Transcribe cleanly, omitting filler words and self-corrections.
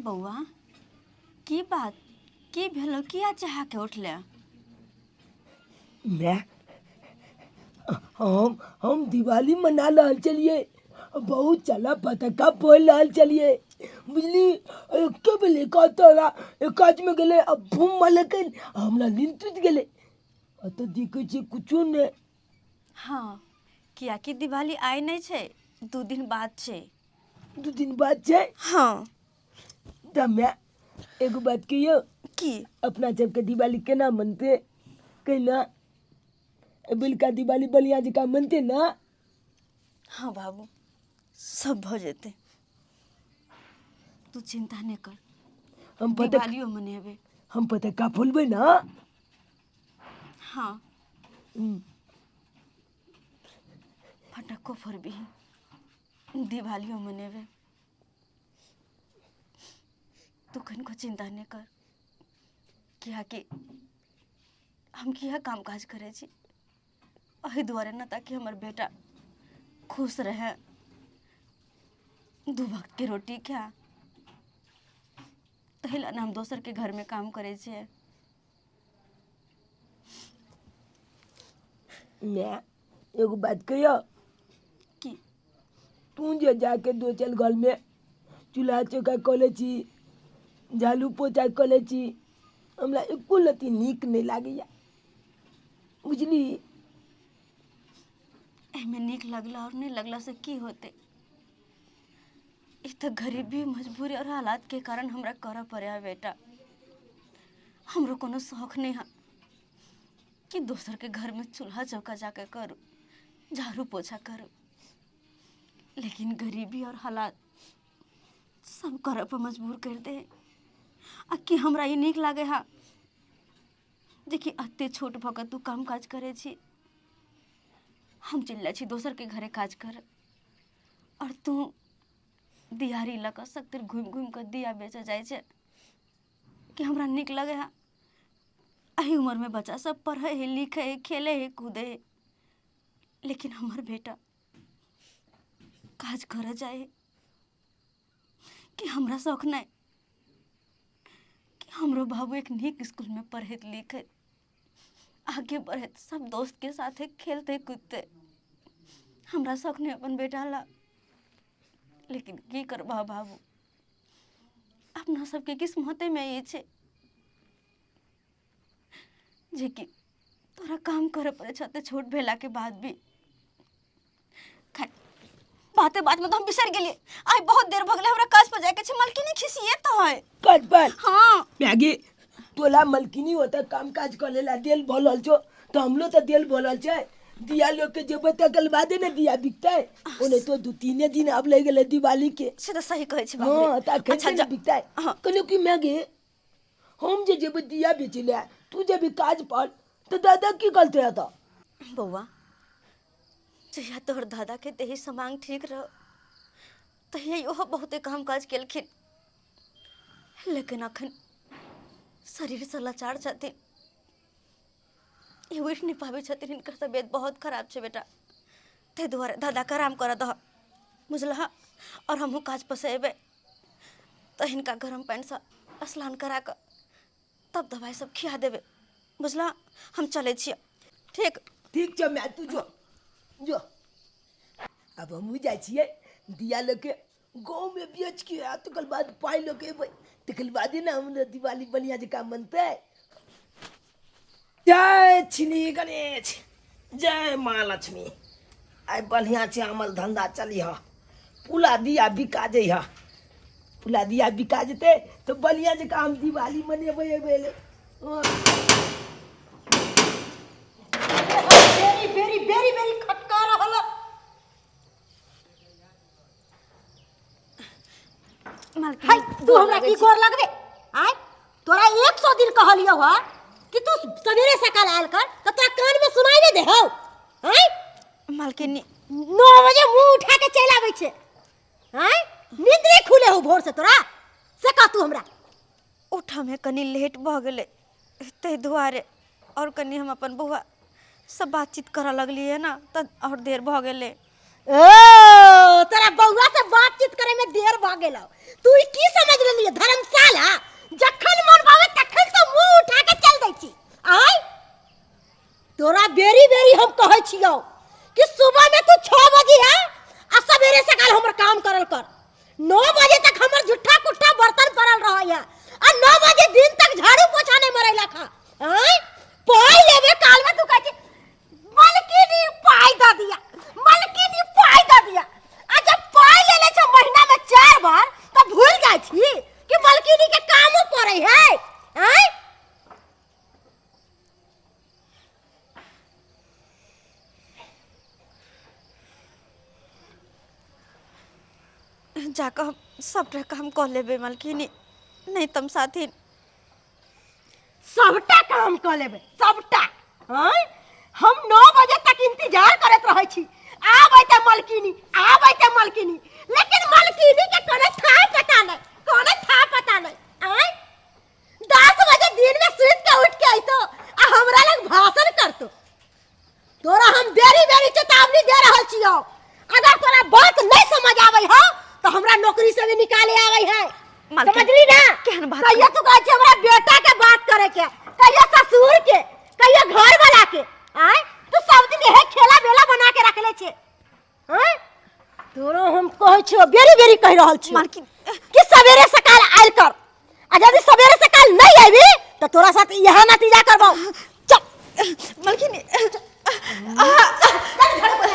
बौआ की बात की भेलो किया चाह के उठले? मैं हम दिवाली मना रहल चलिए, बहुत चला पटाखा फोड़ रहल चलिए, बुझली। के बेले का तोरा काज में गेले, अब बूम मारलकन, हमरा नींद टूट गेले। तो देखे छे कुछो ने। हाँ, किया कि दिवाली आए नहीं छे, 2 दिन बाद छे। 2 दिन बाद छे। हाँ। तो मैं एगो बात कहियो, की अपना सबके दिवाली केना मनते कहना? बिलका दिवाली बलिया जी का मनते ना? हाँ बाबू, सब हो जेते, तू चिंता नहीं कर। हम दिवालियो मनेबे। हम पटाखा फोड़बे ना। हाँ, फटक्को फोड़बी, दिवालियो मनेबे। तू कनको चिंता नहीं कर, किया कि हम किया काम काज करे छी अही दुआरे ना, ताकि हमर बेटा खुश रहे, 2 वक्त के रोटी खा। तहिला ना हम दोसर के घर में काम करे छे। मैं एगो बात कहियो, की तू जे जाके 2 घर में चूल्हा चौका कले छी, झाड़ू पोछा कले छी, हमरा एको लती नीक नहीं लागैया, बुझली। एमे नीक लगला और नहीं लगला से की होते? तो गरीबी, मजबूरी और हालात के कारण हमरा कर पड़े बेटा। हमरो कोनो शौक नहीं है कि दोसर के घर में चूल्हा चौका जाके करूँ, झाड़ू पोछा करूँ, लेकिन गरीबी और हालात सब करे पर मजबूर कर दे। आ कि हमरा ये नीक लागे हा देखी अत्ते छोट भक तू काम काज करे छी, हम चिल्ला छी दोसर के घरे काज कर, और तू दिहाड़ी लक सकतिर घूम घूम कर दिया बेचा जाए छे कि हमरा नीक लगे हा? अही उम्र में बच्चा सब पढ़े है, लिखे है, खेले है, कूदे है, लेकिन हमार बेटा काज कर जाए कि हमरा शौक नहीं कि हमरो बाबू एक नीक स्कूल में पढ़े लिखे आगे बढ़े, सब दोस्त के साथ खेलते कूदते। हमरा शौक नहीं अपन बेटा ला, लेकिन की करबा बाबू, अपना सबके किस्मते में ये छे जे कि तोरा काम करे पड़े छते छोट भेला के बाद भी। बाते बात में तो हम बिसर गेलिए, आई बहुत देर भगले, हमरा काज पर जाके छे, मलकिनी खिसिए तो है काज पर। हाँ मैगी तोला मलकिनी होता काम काज करेला दिल भरल छो, तो हमलो तो दिल भरल छे। दिया लोग के जब तक गलवा दे ना दिया बिकता है, ओने तो 2-3 दिन अब ले गेले दिवाली के। से तो सही कहे छे बाबू। हां ता कैसे नहीं बिकता है? हाँ। कनो की मैगी हम जे जब दिया बेचले, तू जब काज पर तो दादा की गलती है? तो बउआ जहिया तोहर दादा के देही समांग ठीक रह, तहिया ओहो बहुते काम काज केलखिन, लेकिन अखन शरीर से लाचार छथिन, उठ नहीं पावे छथिन, इनकर तबियत बहुत खराब छे बेटा। ते दुआरे दादा के आराम कर दह, बुझलहा। और हमहू काज पर से एबे तो हिनका गरम पानी से स्नान करा कर तब दवाई सब खिया देबे, बुझला। हम चले छिए। ठीक ठीक छे, मैं तू जो जो अब हम जाय छिए दिया लेके गाँव में बेच के आ, तकर बाद पाई लेके अबै, तकर बाद ना हम दिवाली बढ़िया जका मनते। जय श्री गणेश, जय माँ लक्ष्मी। आई बढ़िया छे अमल धंधा चली हा, पुला दिया बिका जाइ हा, पुला दिया बिका जेते तो बढ़िया जका हम दिवाली मनेबै एबे। बेरी बेरी बेरी खटका रहल। हाय तू हमरा की गोर लगबे? आय तोरा 100 दिन कहलियो ह कि तू सवेरे सकाल आयल कर, तो तोरा कान में सुनाई नहीं दे हो? हाय मालकिनी 9 बजे मुंह उठा के चल आबै छे। हाय नींद नहीं खुले हो भोर से तोरा से कह तू हमरा? उठा में कनी लेट भ गेले ते दुआरे, और कनी हम अपन बुआ सब बातचीत करा लगली है ना, तब और देर भ गेले। ओ तेरा बउआ से बातचीत करे में देर भ गेल। तू ई की समझ लेली धर्मशाला? जखन मन भावे तखन तो मुंह उठा के चल दै छी। आय तोरा बेरी बेरी हम कहै छियौ कि सुबह में तू 6 बजे आ आ सवेरे सकाल हमर काम करल कर। 9 बजे तक हमर जुठा कुट्ठा बर्तन पड़ल रहै है आ 9 बजे दिन तक झाड़ू पोछा नहीं मरैला खा। आय पाई लेबे काल में तू कहै छी मलकिनी पाई द दिया, मलकिनी पाई द दिया। आ जब पाई ले ले छ महीना में 4 बार तो भूल जाय छी कि मलकिनी के कामो पड़ै है। आय जाकर हम सबटा काम कर लेबे मलकिनी, नहीं तम साथी सबटा काम कर लेबे सबटा। हां हम 9 बजे तक इंतजार करत रहै छी आबै त मलकिनी, आबै त मलकिनी, लेकिन मलकिनी के कोनो था पता नहीं, कोनो था पता नहीं। आय 10 बजे दिन में सुत के उठ के आइतो आ हमरा लग भाषण करतो। तोरा हम बेरी बेरी चेतावनी दे रहल छियौ, अगर तोरा बात नहीं समझ आबै हो तो हमरा नौकरी से भी निकाले आवे है। समझली ना? केहन बात कहिया तू कहै छी हमरा बेटा के बात करे के, कहिया ससुर के, कहिया घर वाला के। आय तू सब दिन यही खेला बेला बना के रखले छे। हैं तोरो हम कहै छियो बेरी बेरी कह रहल छी मालकिन कि सवेरे सकाल आइल कर। आ यदि सवेरे सकाल नहीं आबी तो तोरा साथ यह नतीजा करबो। चल मलकिनी चल घर